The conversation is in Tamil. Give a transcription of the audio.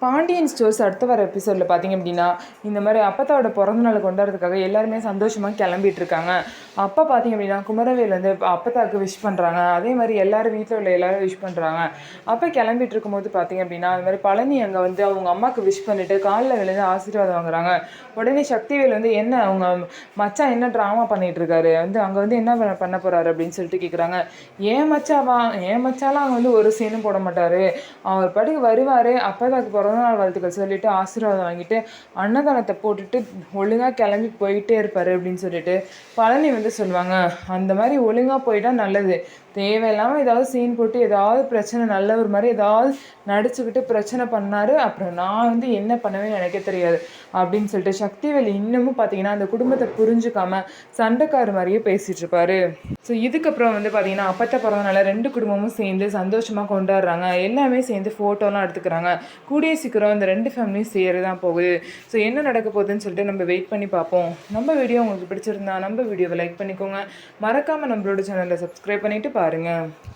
பாண்டியன் ஸ்டோர்ஸ் அடுத்த வர எபிசோடில் பார்த்தீங்க அப்படின்னா இந்த மாதிரி அப்பத்தாவோட பிறந்தநாள் கொண்டாடுறதுக்காக எல்லாருமே சந்தோஷமாக கிளம்பிட்டு இருக்காங்க. அப்பா பார்த்தீங்க அப்படின்னா குமரவேல் வந்து அப்பத்தாவுக்கு விஷ் பண்ணுறாங்க. அதே மாதிரி எல்லாரும் வீட்டில் உள்ள எல்லாரும் விஷ் பண்ணுறாங்க. அப்போ கிளம்பிட்டு இருக்கும்போது பார்த்தீங்க அப்படின்னா அது மாதிரி பழனி அங்கே வந்து அவங்க அம்மாவுக்கு விஷ் பண்ணிட்டு காலில் விழுந்து ஆசீர்வாதம் வாங்குறாங்க. உடனே சக்திவேல் வந்து என்ன அவங்க மச்சான் என்ன ட்ராமா பண்ணிட்டு இருக்காரு வந்து அங்கே வந்து என்ன பண்ண போறாரு அப்படின்னு சொல்லிட்டு கேட்குறாங்க. ஏன் மச்சாலாம் அங்கே வந்து ஒரு சீனும் போட மாட்டாரு. அவர் படிக்கு வருவார், அப்பதாக்கு பிறந்தநாள் வாழ்த்துக்கள் சொல்லிட்டு ஆசீர்வாதம் வாங்கிட்டு அன்னதானத்தை போட்டுட்டு ஒழுங்காக கிளம்பி போயிட்டே இருப்பார் அப்படின்னு சொல்லிட்டு பழனி வந்து சொல்லுவாங்க. அந்த மாதிரி ஒழுங்காக போயிட்டா நல்லது. தேவையில்லாமல் ஏதாவது சீன் போட்டு ஏதாவது பிரச்சனை நல்லவர் மாதிரி ஏதாவது நடிச்சுக்கிட்டு பிரச்சனை பண்ணார், அப்புறம் நான் வந்து என்ன பண்ணுவேன்னு எனக்கே தெரியாது அப்படின்னு சொல்லிட்டு சக்திவேல் இன்னமும் பார்த்தீங்கன்னா அந்த குடும்பத்தை புரிஞ்சுக்காம சண்டைக்கார மாதிரியே பேசிகிட்டு இருப்பாரு. ஸோ இதுக்கப்புறம் வந்து பார்த்தீங்கன்னா அப்பத்தை பிறந்தனால ரெண்டு குடும்பமும் சேர்ந்து சந்தோஷமாக கொண்டாடுறாங்க. எல்லாமே சேர்ந்து ஃபோட்டோலாம் எடுத்துக்கிறாங்க. கூடிய சீக்கிரம் இந்த ரெண்டு ஃபேமிலியும் சேர தான் போகுது. ஸோ என்ன நடக்க போகுதுன்னு சொல்லிட்டு நம்ம வெயிட் பண்ணி பார்ப்போம். நம்ம வீடியோ உங்களுக்கு பிடிச்சிருந்தா நம்ம வீடியோவை லைக் பண்ணிக்கோங்க. மறக்காமல் நம்மளோட சேனலை சப்ஸ்கிரைப் பண்ணிவிட்டு பாருங்கள்.